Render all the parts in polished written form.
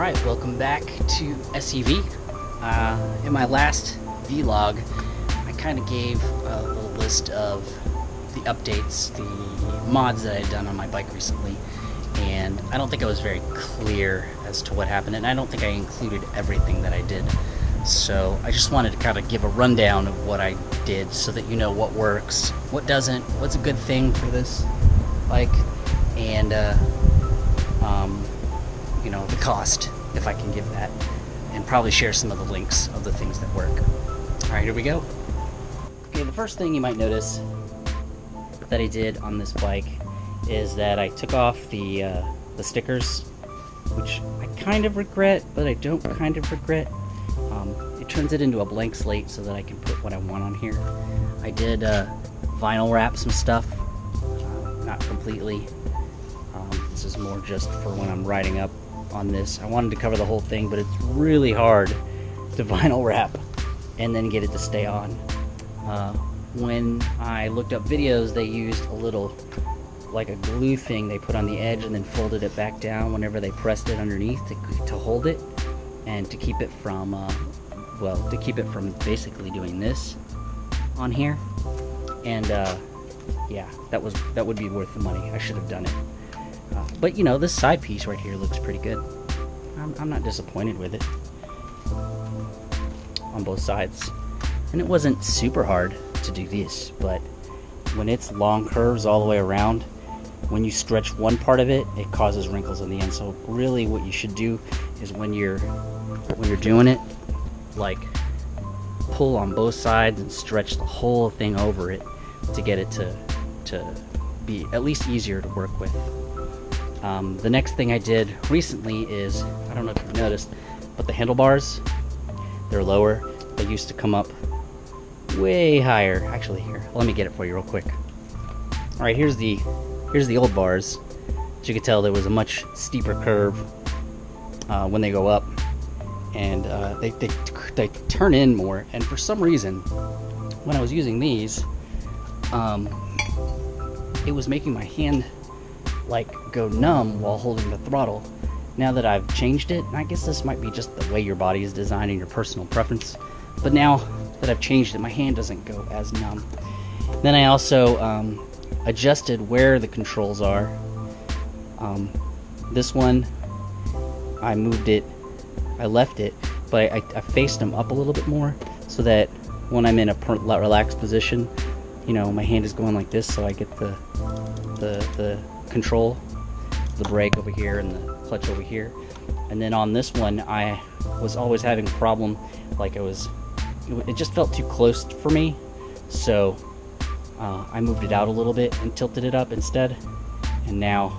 Alright, welcome back to SEV. In my last vlog, I kind of gave a little list of the updates, the mods that I had done on my bike recently, and I don't think I was very clear as to what happened, and I don't think I included everything that I did. So I just wanted to kind of give a rundown of what I did so that you know what works, what doesn't, what's a good thing for this bike, and you know, the cost, if I can give that, and probably share some of the links of the things that work. Alright, here we go. Okay, the first thing you might notice that I did on this bike is that I took off the stickers, which I kind of regret, but I don't kind of regret. It turns it into a blank slate so that I can put what I want on here. I did vinyl wrap some stuff, not completely. This is more just for when I'm riding up on this. I wanted to cover the whole thing, but it's really hard to vinyl wrap and then get it to stay on. When I looked up videos, they used a little, like a glue thing they put on the edge and then folded it back down whenever they pressed it underneath to hold it and to keep it from, well, to keep it from basically doing this on here. And yeah, that would be worth the money. I should have done it. But you know, this side piece right here looks pretty good. I'm not disappointed with it on both sides. And it wasn't super hard to do this, but when it's long curves all the way around, when you stretch one part of it, it causes wrinkles on the end. So really what you should do is when you're doing it, like pull on both sides and stretch the whole thing over it to get it to be at least easier to work with. The next thing I did recently is, I don't know if you've noticed, but the handlebars, they're lower. They used to come up way higher. Actually, here, let me get it for you real quick. All right, here's the old bars. As you can tell, there was a much steeper curve when they go up, and they turn in more. And for some reason, when I was using these, it was making my hand like go numb while holding the throttle. Now that I've changed it, and I guess this might be just the way your body is designed and your personal preference, but now that I've changed it, my hand doesn't go as numb. Then I also adjusted where the controls are. This one, I moved it, I left it, but I faced them up a little bit more so that when I'm in a relaxed position, you know, my hand is going like this, so I get the control, the brake over here and the clutch over here. And then on this one, I was always having a problem, like it just felt too close for me, so I moved it out a little bit and tilted it up instead. And now,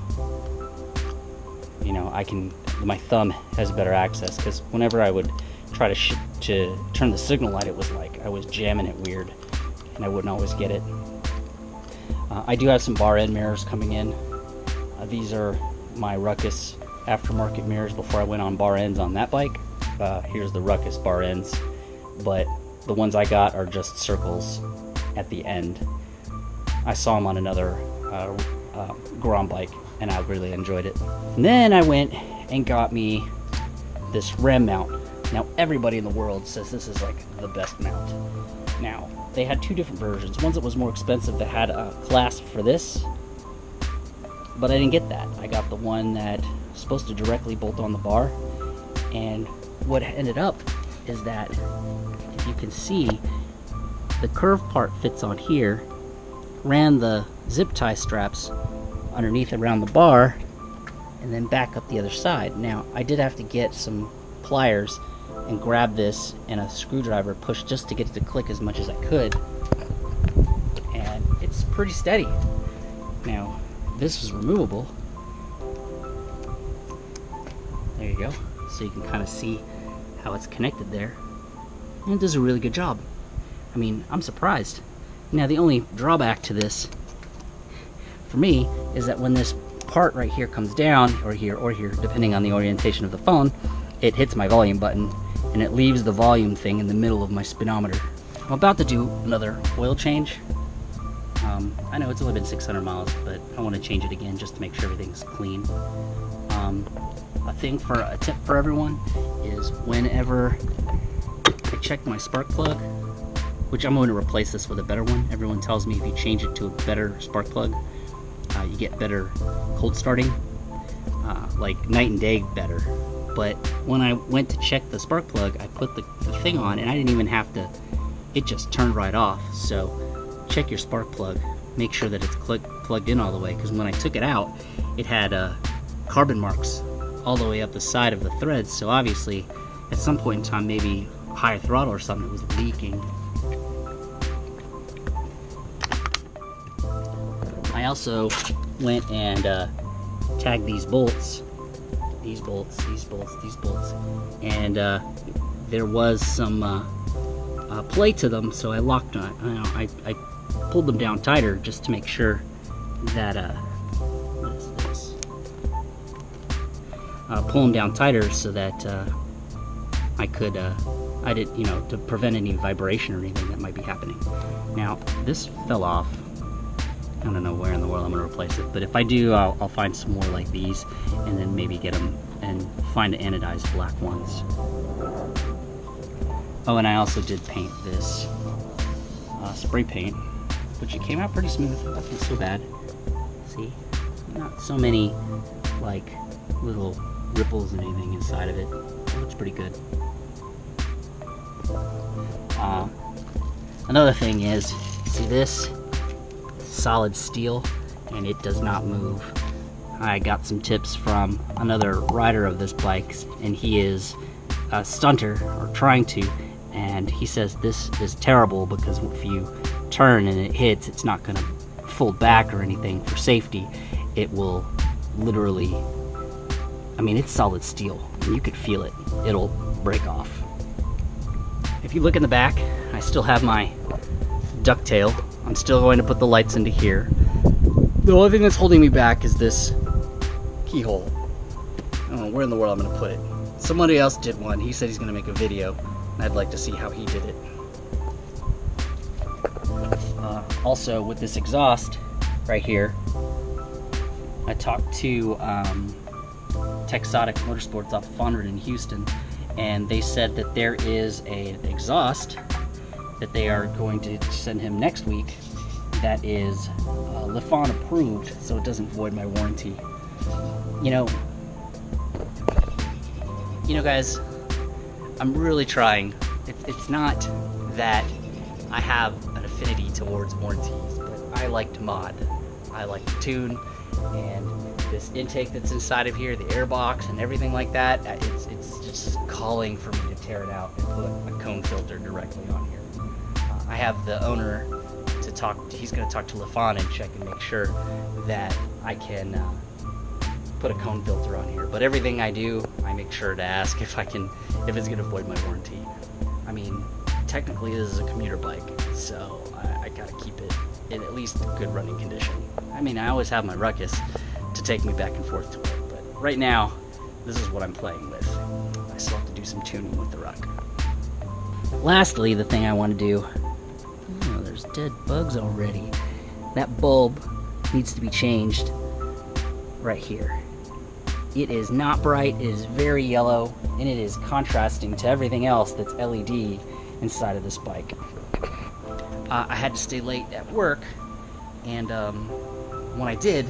you know, my thumb has better access, because whenever I would try to turn the signal light, it was like I was jamming it weird and I wouldn't always get it. I do have some bar end mirrors coming in. These are my Ruckus aftermarket mirrors before I went on bar ends on that bike. Here's the Ruckus bar ends, but the ones I got are just circles at the end. I saw them on another Grom bike and I really enjoyed it. And then I went and got me this ram mount. Now everybody in the world says this is like the best mount. Now, they had two different versions. One that was more expensive that had a clasp for this, but I didn't get that. I got the one that was supposed to directly bolt on the bar, and what ended up is that, if you can see, the curved part fits on here, ran the zip tie straps underneath around the bar, and then back up the other side. Now, I did have to get some pliers and grab this and a screwdriver push just to get it to click as much as I could, and it's pretty steady. Now this is removable, there you go, so you can kind of see how it's connected there, and it does a really good job. I mean, I'm surprised. Now the only drawback to this for me is that when this part right here comes down, or here, depending on the orientation of the phone, it hits my volume button and it leaves the volume thing in the middle of my speedometer. I'm about to do another oil change. I know it's only been 600 miles, but I want to change it again just to make sure everything's clean. A tip for everyone is whenever I check my spark plug, which I'm going to replace this with a better one. Everyone tells me if you change it to a better spark plug, you get better cold starting, like night and day better. But when I went to check the spark plug, I put the thing on and I didn't even have to, it just turned right off. So check your spark plug, make sure that it's plugged in all the way, because when I took it out, it had carbon marks all the way up the side of the threads. So obviously at some point in time, maybe higher throttle or something, it was leaking. I also went and tagged these bolts, and there was some play to them, so I locked on. I pulled them down tighter just to make sure that what is this? Pull them down tighter so that I could to prevent any vibration or anything that might be happening. Now this fell off. I don't know where in the world I'm going to replace it, but if I do, I'll find some more like these and then maybe get them and find the anodized black ones. Oh, and I also did paint this spray paint, which it came out pretty smooth. Nothing so bad. See? Not so many like little ripples and anything inside of it. It looks pretty good. Another thing is, see this? Solid steel, and it does not move. I got some tips from another rider of this bike, and he is a stunter, or trying to, and he says this is terrible because if you turn and it hits, it's not going to fold back or anything for safety. It will literally, I mean, it's solid steel, and you could feel it. It'll break off. If you look in the back, I still have my ducktail. I'm still going to put the lights into here. The only thing that's holding me back is this keyhole. I don't know where in the world I'm going to put it. Somebody else did one. He said he's going to make a video, and I'd like to see how he did it. Also, with this exhaust right here, I talked to TEXOTIC Motorsports off of Fondren in Houston, and they said that there is an exhaust that they are going to send him next week that is Lifan approved, so it doesn't void my warranty. You know guys, I'm really trying. It's not that I have an affinity towards warranties, but I like to mod. I like to tune, and this intake that's inside of here, the air box and everything like that, it's just calling for me to tear it out and put a cone filter directly on here. I have the owner to talk to, he's going to talk to Lifan and check and make sure that I can put a cone filter on here. But everything I do, I make sure to ask if it's going to void my warranty. I mean, technically this is a commuter bike, so I got to keep it in at least good running condition. I mean, I always have my Ruckus to take me back and forth to work, but right now, this is what I'm playing with. I still have to do some tuning with the Ruck. Lastly, the thing I want to do, oh, there's dead bugs already. That bulb needs to be changed right here. It is not bright, it is very yellow, and it is contrasting to everything else that's LED inside of this bike. I had to stay late at work, and when I did,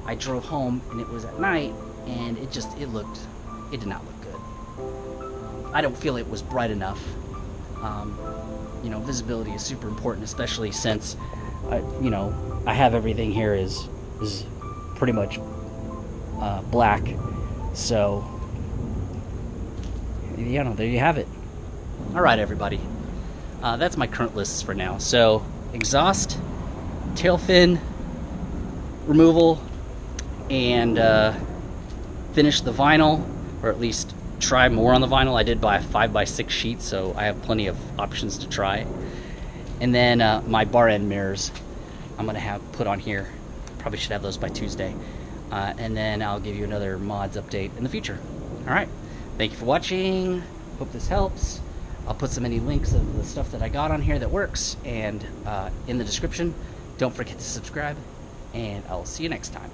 I drove home and it was at night, and it did not look good. I don't feel it was bright enough. Visibility is super important, especially since I have everything here is pretty much black. So there you have it. All right, everybody. That's my current lists for now. So exhaust, tail fin removal, and finish the vinyl, or at least try more on the vinyl. I did buy a 5x6 sheet, so I have plenty of options to try. And then my bar end mirrors I'm gonna have put on here. Probably should have those by Tuesday. And then I'll give you another mods update in the future. All right, thank you for watching. Hope this helps. I'll put some links of the stuff that I got on here that works, and in the description. Don't forget to subscribe, and I'll see you next time.